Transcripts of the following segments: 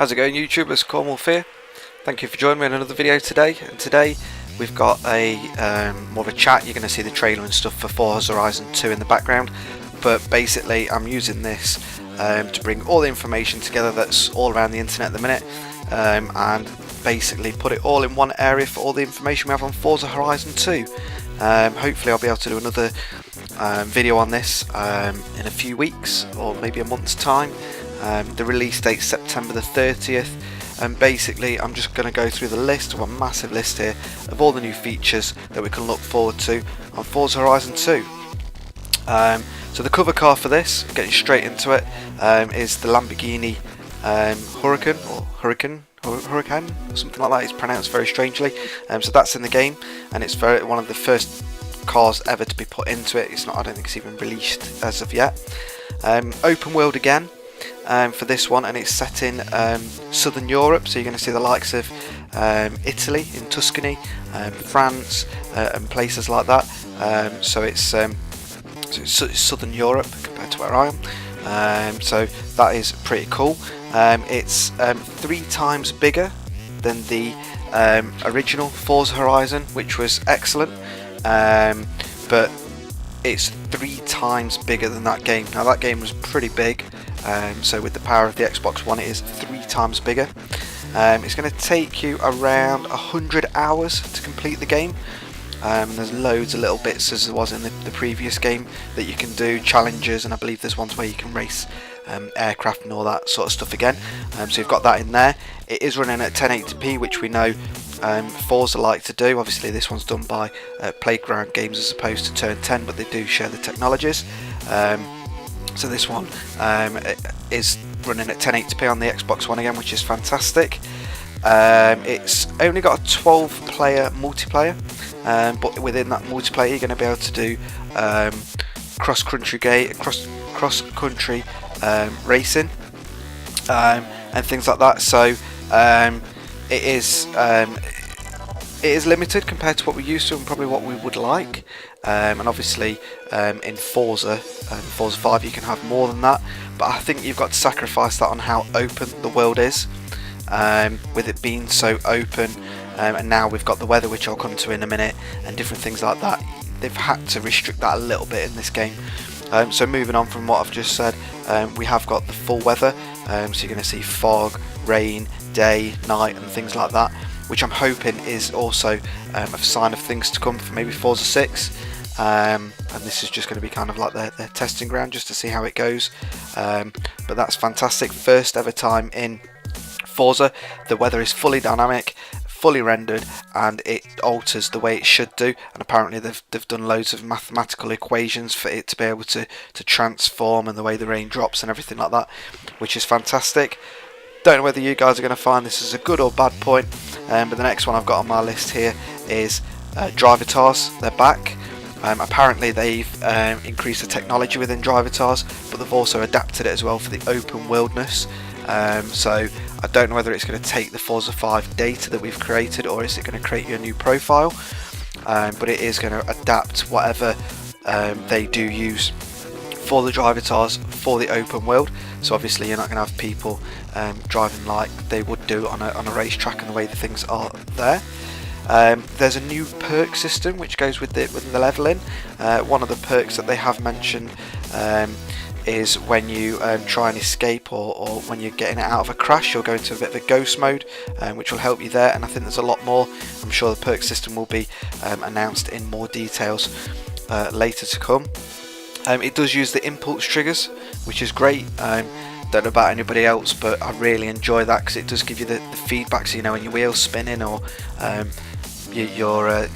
How's it going, YouTube? It's Cornwall here. Thank you for joining me in another video today. And today we've got a more of a chat. You're going to see the trailer and stuff for Forza Horizon 2 in the background. But basically, I'm using this to bring all the information together that's all around the internet at the minute, and basically put it all in one area for all the information we have on Forza Horizon 2. Hopefully, I'll be able to do another video on this in a few weeks or maybe a month's time. The release date is September the 30th, and basically I'm just going to go through the list, a massive list here, of all the new features that we can look forward to on Forza Horizon 2. So the cover car for this, getting straight into it, is the Lamborghini Huracan, or something like that. It's pronounced very strangely. So that's in the game, and it's one of the first cars ever to be put into it. It's not, I don't think it's even released as of yet. Open world again. For this one, and it's set in southern Europe, so you're going to see the likes of Italy in Tuscany, France, and places like that. So it's southern Europe compared to where I am. So that is pretty cool. It's 3 times bigger than the original Forza Horizon, which was excellent, but it's 3 times bigger than that game. Now that game was pretty big. So with the power of the Xbox One, it is 3 times bigger. It's going to take you around 100 hours to complete the game. There's loads of little bits, as there was in the previous game, that you can do, challenges, and I believe there's ones where you can race aircraft and all that sort of stuff again. So you've got that in there. It is running at 1080p, which we know Forza like to do. Obviously this one's done by Playground Games as opposed to Turn 10, but they do share the technologies. So this one is running at 1080p on the Xbox One again, which is fantastic. It's only got a 12-player multiplayer, but within that multiplayer you're going to be able to do cross-country racing and things like that. So it is limited compared to what we're used to and probably what we would like. And obviously in Forza 5 you can have more than that, but I think you've got to sacrifice that on how open the world is, with it being so open, and now we've got the weather, which I'll come to in a minute, and different things like that. They've had to restrict that a little bit in this game. So moving on from what I've just said, we have got the full weather, so you're going to see fog, rain, day, night and things like that, which I'm hoping is also a sign of things to come for maybe Forza 6. And this is just going to be kind of like their testing ground just to see how it goes. But that's fantastic. First ever time in Forza, the weather is fully dynamic, fully rendered, and it alters the way it should do. And apparently they've done loads of mathematical equations for it to be able to transform, and the way the rain drops and everything like that, which is fantastic. Don't know whether you guys are going to find this as a good or bad point, but the next one I've got on my list here is Drivatars. They're back. Apparently they've increased the technology within Drivatars, but they've also adapted it as well for the open worldness. So I don't know whether it's going to take the Forza 5 data that we've created, or is it going to create you a new profile, but it is going to adapt whatever they do use for the Drivatars for the open world. So obviously you're not going to have people driving like they would do on a racetrack, and the way the things are there. There's a new perk system which goes with the leveling. One of the perks that they have mentioned is when you try and escape, or when you're getting out of a crash, you'll go into a bit of a ghost mode, which will help you there. And I think there's a lot more. I'm sure the perk system will be announced in more details later to come. It does use the impulse triggers, which is great. Don't know about anybody else, but I really enjoy that because it does give you the feedback. So you know when your wheels spinning, or you're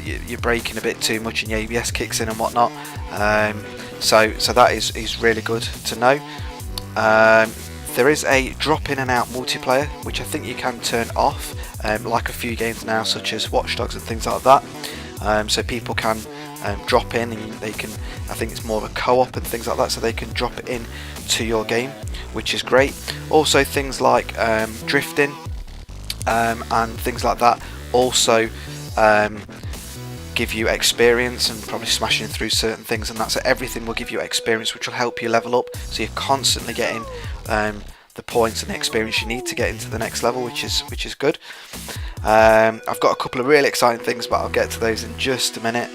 braking a bit too much and your ABS kicks in and whatnot. So that is really good to know. There is a drop in and out multiplayer, which I think you can turn off, like a few games now, such as Watch Dogs and things like that. So people can drop in, and they can, I think it's more of a co-op and things like that, so they can drop it in to your game, which is great. Also things like drifting and things like that also give you experience, and probably smashing through certain things and that. So everything will give you experience, which will help you level up, so you're constantly getting the points and the experience you need to get into the next level, which is good. I've got a couple of really exciting things, but I'll get to those in just a minute.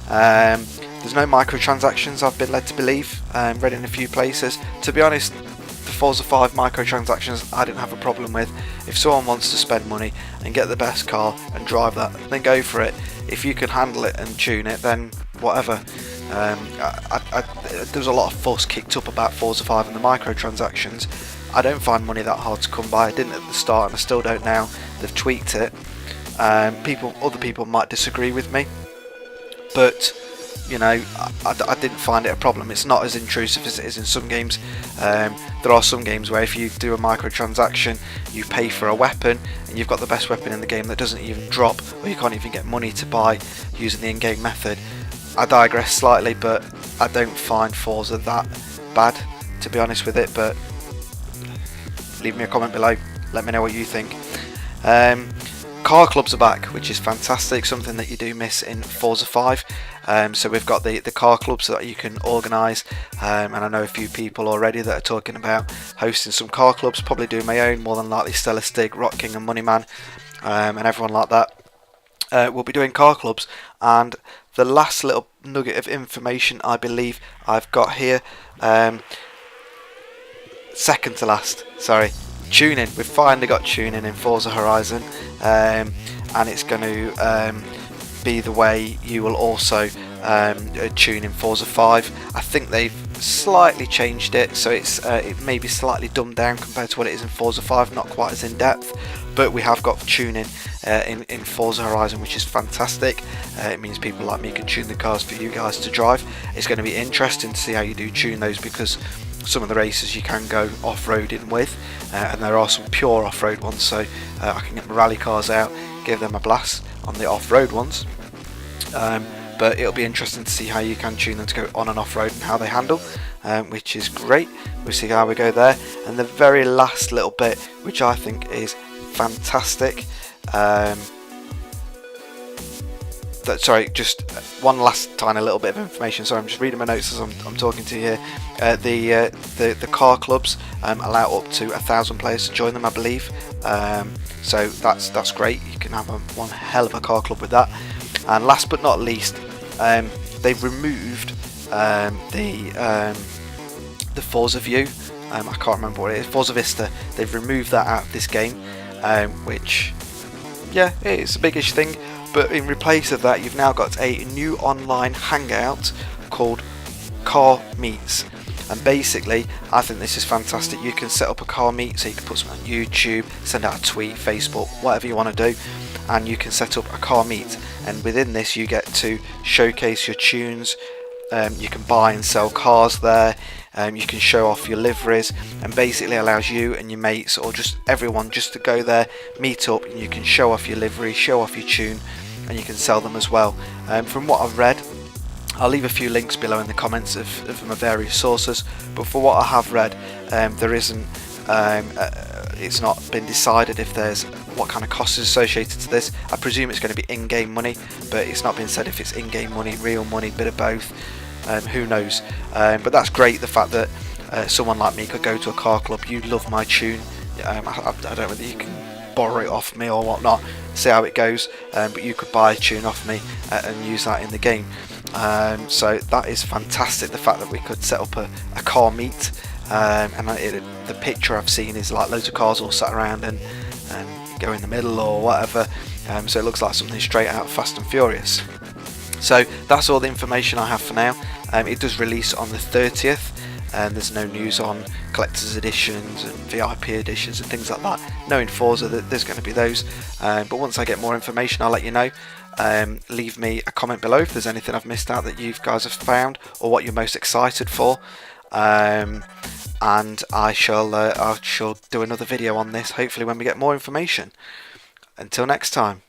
There's no microtransactions, I've been led to believe. Read it in a few places. To be honest, the Forza 5 microtransactions I didn't have a problem with. If someone wants to spend money and get the best car and drive that, then go for it. If you can handle it and tune it, then whatever. There was a lot of fuss kicked up about Forza 5 and the microtransactions. I don't find money that hard to come by. I didn't at the start and I still don't now. They've tweaked it. Other people might disagree with me, but you know, I didn't find it a problem. It's not as intrusive as it is in some games. There are some games where if you do a microtransaction, you pay for a weapon and you've got the best weapon in the game that doesn't even drop, or you can't even get money to buy using the in-game method. I digress slightly, but I don't find Forza that bad, to be honest with it. But leave me a comment below, let me know what you think. Car clubs are back, which is fantastic, something that you do miss in Forza 5. So we've got the car clubs that you can organise, and I know a few people already that are talking about hosting some car clubs, probably doing my own, more than likely Stellar Stig, Rock King and Moneyman, and everyone like that. We'll be doing car clubs, and the last little nugget of information I believe I've got here, second to last, sorry, tuning. We've finally got tuning in Forza Horizon, and it's going to be the way you will also tune in Forza 5. I think they've slightly changed it, so it may be slightly dumbed down compared to what it is in Forza 5, not quite as in depth, but we have got tuning in Forza Horizon, which is fantastic. It means people like me can tune the cars for you guys to drive. It's going to be interesting to see how you do tune those, because some of the races you can go off-roading with, and there are some pure off-road ones, so I can get my rally cars out, give them a blast on the off-road ones, but it'll be interesting to see how you can tune them to go on and off-road and how they handle, which is great. We'll see how we go there. And the very last little bit, which I think is fantastic, sorry, just one last tiny little bit of information. Sorry, I'm just reading my notes as I'm talking to you here. The car clubs allow up to 1,000 players to join them, I believe. So that's great. You can have one hell of a car club with that. And last but not least, they've removed the Forza View. I can't remember what it is. Forza Vista. They've removed that out of this game, which, yeah, it's a biggish thing. But in replace of that, you've now got a new online hangout called Car Meets. And basically, I think this is fantastic. You can set up a car meet, so you can put something on YouTube, send out a tweet, Facebook, whatever you want to do, and you can set up a car meet. And within this, you get to showcase your tunes. You can buy and sell cars there. You can show off your liveries, and basically allows you and your mates, or just everyone, just to go there, meet up, and you can show off your livery, show off your tune, and you can sell them as well. From what I've read, I'll leave a few links below in the comments of my various sources, but for what I have read, there isn't, it's not been decided if there's what kind of costs is associated to this. I presume it's going to be in-game money, but it's not been said if it's in-game money, real money, bit of both. Who knows? But that's great, the fact that someone like me could go to a car club. You love my tune. I don't know whether you can borrow it off me or whatnot, see how it goes, but you could buy a tune off me and use that in the game. So that is fantastic, the fact that we could set up a car meet, and the picture I've seen is like loads of cars all sat around and go in the middle or whatever, so it looks like something straight out of Fast and Furious. So that's all the information I have for now. It does release on the 30th, and there's no news on collector's editions and VIP editions and things like that. Knowing Forza, that there's going to be those, but once I get more information, I'll let you know. Leave me a comment below if there's anything I've missed out that you guys have found, or what you're most excited for, and I shall do another video on this, hopefully when we get more information. Until next time.